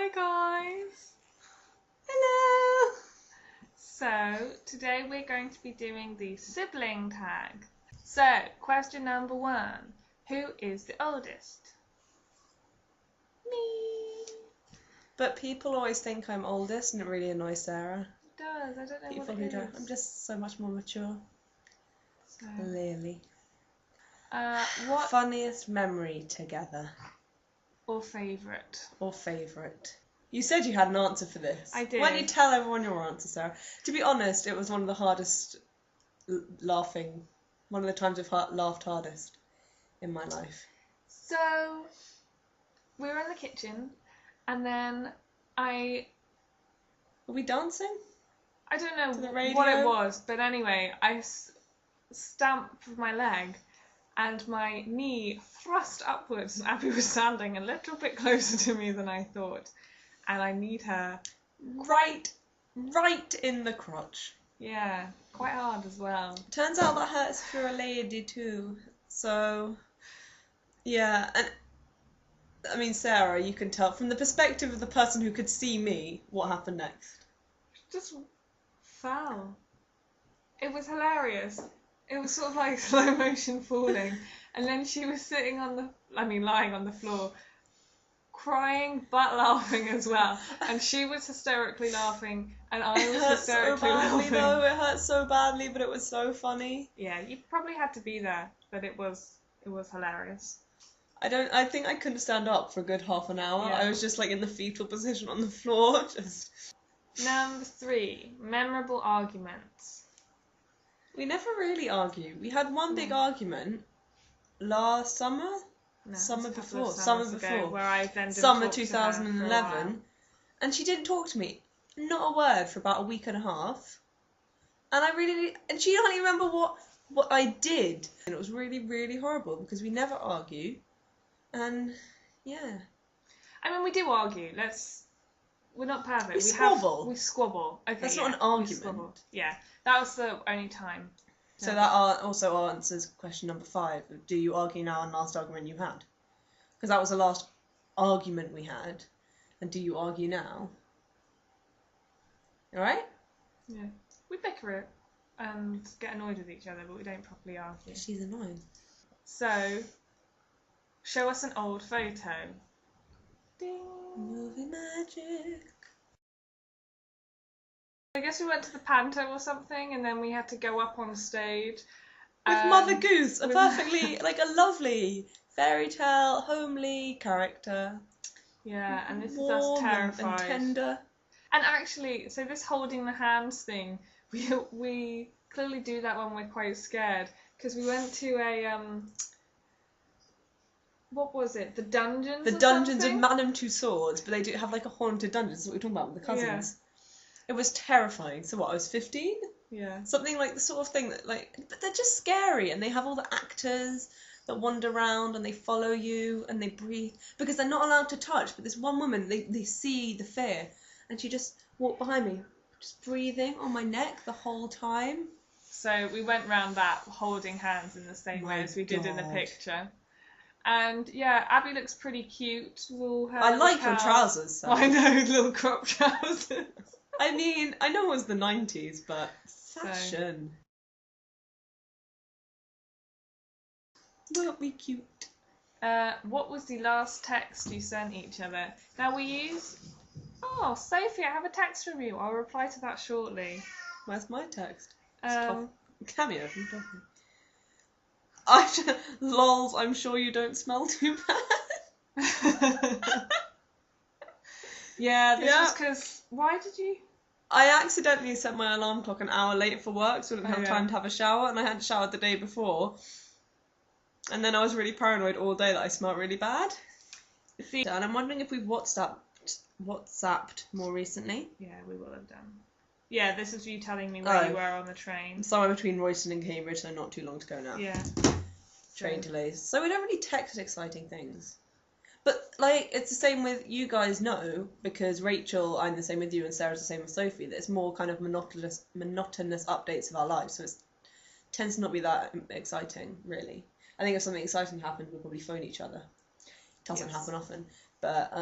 Hi guys! Hello! So, today we're going to be doing the sibling tag. So, question number 1. Who is the oldest? Me! But people always think I'm oldest and it really annoys Sarah. It does, I don't know People what who it don't. is. I'm just so much more mature. So, Clearly. what Funniest memory together? or favourite? Or favourite? You said you had an answer for this. I did. Why don't you tell everyone your answer, Sarah? To be honest, it was one of the hardest one of the times I've laughed hardest in my life. So, we were in the kitchen and then Were we dancing? I don't know To the what radio? it was, but anyway, I stamped with my leg and my knee thrust upwards and Abby was standing a little bit closer to me than I thought. And I kneed her Right in the crotch. yeah, quite hard as well. Turns out that hurts if you're a lady too. So, yeah, and I mean, Sarah, you can tell from the perspective of the person who could see me what happened next. Just fell. It was hilarious. It was sort of like slow motion falling. And then she was lying on the floor, crying but laughing as well. And she was hysterically laughing and I was hysterically laughing. It hurt so badly, but it was so funny. Yeah, you probably had to be there, but it was hilarious. I think I couldn't stand up for a good half an hour. Yeah. I was just like in the fetal position on the floor, just... Number 3, memorable arguments. We never really argue. We had one big argument last summer? No, Summer it was a couple of before. summers ago, where I then didn't Summer talk to her for a while. 2011. And she didn't talk to me. Not a word for about a week and a half. And she don't even remember what I did. And it was really, really horrible because we never argue. And yeah. I mean, we do argue. We're not perfect. We squabble. We squabble. Okay, That's yeah, not an we argument. squabble. Yeah, that was the only time. So No. that also answers question number 5. Do you argue now on last argument you had? Because that was the last argument we had. And do you argue now? Alright? Yeah, we bicker it and get annoyed with each other, but we don't properly argue. She's annoying. So, show us an old photo. Ding. Movie magic. I guess we went to the panto or something, and then we had to go up on stage. With Mother Goose, a with- perfectly, like a lovely fairy tale, homely character. Yeah, and this is us Warm terrified. and tender. And actually, so this holding the hands thing, we clearly do that when we're quite scared, because we went to a what was it? The dungeons. The or dungeons something? of Madame Tussauds, but they do have like a haunted dungeon. That's what we're talking about with the cousins. It was terrifying. So what? I was 15. Yeah. Something like the sort of thing that but they're just scary, and they have all the actors that wander around and they follow you and they breathe because they're not allowed to touch. But this one woman, they see the fear, and she just walked behind me, just breathing on my neck the whole time. So we went round that holding hands in the same way as we did in the picture. And yeah, Abby looks pretty cute. I like your trousers. So. I know, little crop trousers. I mean, I know it was the 90s, but fashion. Weren't we cute? What was the last text you sent each other? Now we use... Oh, Sophie, I have a text from you. I'll reply to that shortly. Where's my text? Cameo from Toffee. Lols, I'm sure you don't smell too bad. Yeah, this was because... Why did you... I accidentally set my alarm clock an hour late for work, so I didn't have time to have a shower, and I hadn't showered the day before. And then I was really paranoid all day that I smelled really bad. And I'm wondering if we've WhatsApped more recently. Yeah, we will have done. Yeah, this is you telling me where you were on the train. Somewhere between Royston and Cambridge, so not too long to go now. Yeah. Train delays. So we don't really text exciting things. But, like, it's the same with you guys know, because Rachel, I'm the same with you, and Sarah's the same with Sophie, that it's more kind of monotonous updates of our lives, so it tends to not be that exciting, really. I think if something exciting happened, we'll probably phone each other. It doesn't happen often. But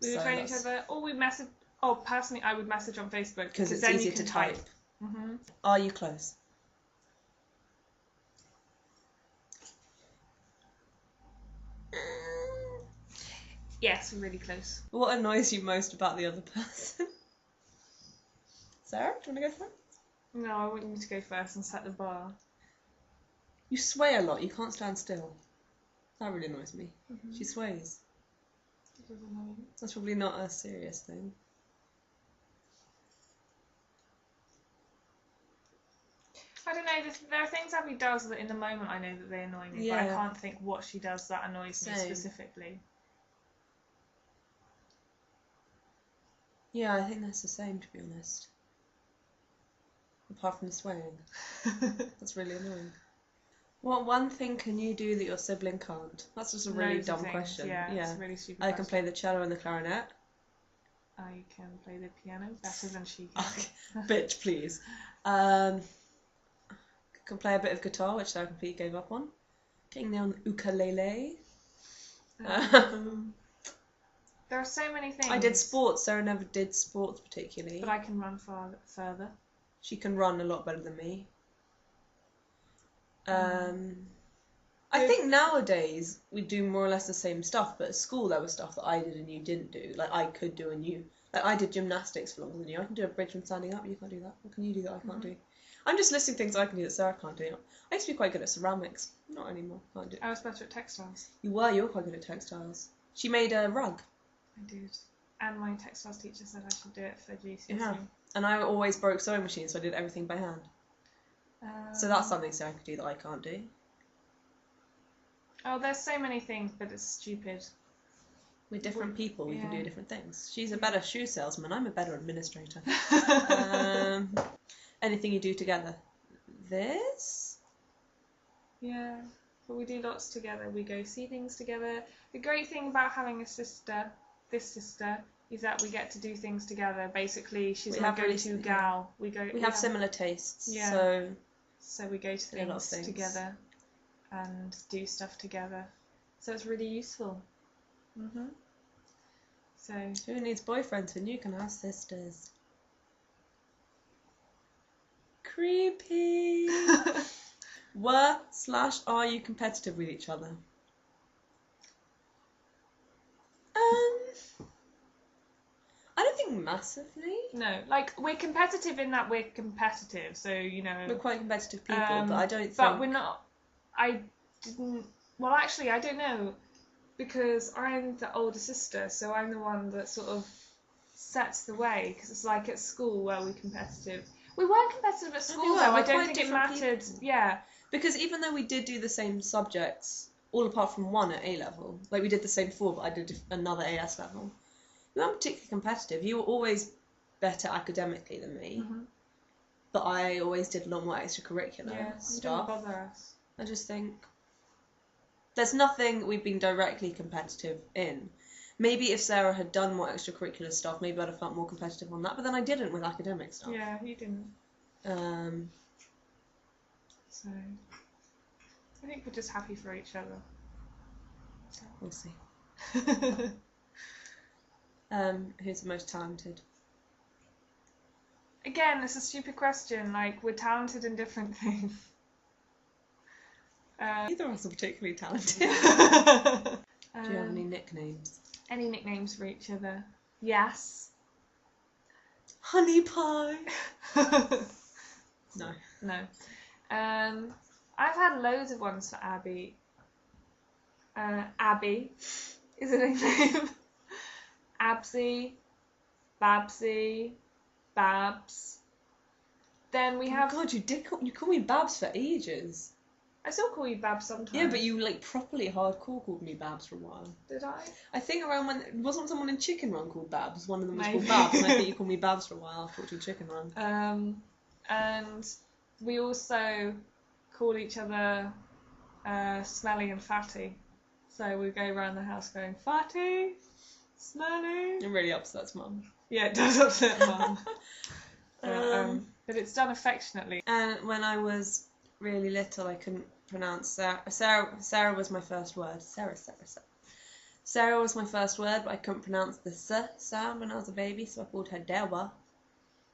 we would phone each other, or we message. Oh, personally, I would message on Facebook because it's then easier you can to type. Mm-hmm. Are you close? Yes, we're really close. What annoys you most about the other person? Sarah, do you want to go first? No, I want you to go first and set the bar. You sway a lot. You can't stand still. That really annoys me. Mm-hmm. She sways. It doesn't annoy me. That's probably not a serious thing. I don't know, there are things Abby does that in the moment I know that they annoy me, but I can't think what she does that annoys me specifically. Yeah, I think that's the same, to be honest. Apart from the swaying. That's really annoying. What one thing can you do that your sibling can't? That's just a really dumb question. Yeah, it's a really stupid I can play the cello and the clarinet. I can play the piano better than she can. Okay. Bitch, please. Can play a bit of guitar, which I completely gave up on. Getting there on the ukulele. There are so many things. I did sports. Sarah never did sports particularly. But I can run further. She can run a lot better than me. I think nowadays we do more or less the same stuff, but at school there was stuff that I did and you didn't do. Like I could do and you. Like I did gymnastics for longer than you. I can do a bridge from standing up. You can't do that. What can you do that I can't do? I'm just listing things I can do that Sarah can't do. I used to be quite good at ceramics. Not anymore. Can't do. I was better at textiles. You were. You're quite good at textiles. She made a rug. I did. And my textiles teacher said I should do it for GCSE. Yeah. And I always broke sewing machines, so I did everything by hand. So that's something Sarah could do that I can't do. Oh, there's so many things, but it's stupid. We're different people. We can do different things. She's a better shoe salesman. I'm a better administrator. Anything you do together. This? Yeah. But we do lots together. We go see things together. The great thing about having a sister, this sister, is that we get to do things together. Basically, she's my go-to gal. We have similar tastes. Yeah. So we go to things together and do stuff together. So it's really useful. So who needs boyfriends when you can have sisters? Creepy. Are you competitive with each other? I don't think massively. No, like we're competitive in that we're competitive. So we're quite competitive people, but I don't think. But we're not. I didn't. Well, actually, I don't know, because I'm the older sister, so I'm the one that sort of sets the way. Because it's like at school where we're competitive. We weren't competitive at school, though. I don't think it mattered. People. Yeah. Because even though we did do the same subjects, all apart from one at A level, like we did the same before, but I did another AS level. We weren't particularly competitive. You were always better academically than me, but I always did a lot more extracurricular stuff. Didn't bother us. I just think there's nothing we've been directly competitive in. Maybe if Sarah had done more extracurricular stuff, maybe I'd have felt more competitive on that. But then I didn't with academic stuff. Yeah, you didn't. So I think we're just happy for each other. So. We'll see. Who's the most talented? Again, it's a stupid question. Like, we're talented in different things. Neither of us are particularly talented. Do you have any nicknames? Any nicknames for each other? Yes. Honey pie. No. No. I've had loads of ones for Abby. Abby is a nickname. Absy, Babsy, Babs. Then we have. God, you call me Babs for ages. I still call you Babs sometimes. Yeah, but you properly hardcore called me Babs for a while. Did I? I think around when wasn't someone in Chicken Run called Babs. One of them was called Babs, and I think you called me Babs for a while after watching Chicken Run. And we also call each other Smelly and Fatty. So we go around the house going Fatty, Smelly. It really upsets Mum. Yeah, it does upset Mum. But it's done affectionately. And when I was really little, I couldn't pronounce Sarah. Sarah was my first word. Sarah. Sarah was my first word, but I couldn't pronounce the S sound when I was a baby, so I called her Dewa.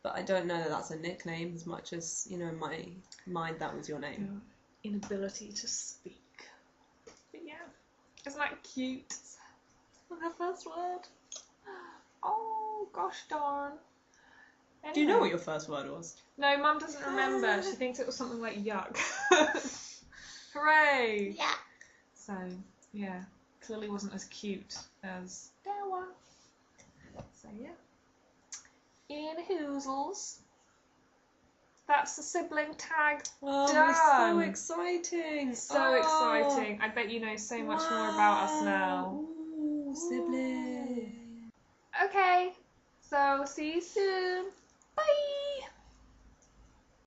But I don't know that that's a nickname as much as, you know, in my mind that was your name. Your inability to speak. But yeah, isn't that cute? Her first word. Oh, gosh darn. Anyway. Do you know what your first word was? No, Mum doesn't remember. She thinks it was something like yuck. Hooray! Yeah. So, yeah, clearly wasn't as cute as Dewa. So, yeah. In hoozles. That's the sibling tag Oh, done. it's so exciting. So exciting. I bet you know so much more about us now. Ooh, sibling. Okay, so see you soon. Bye!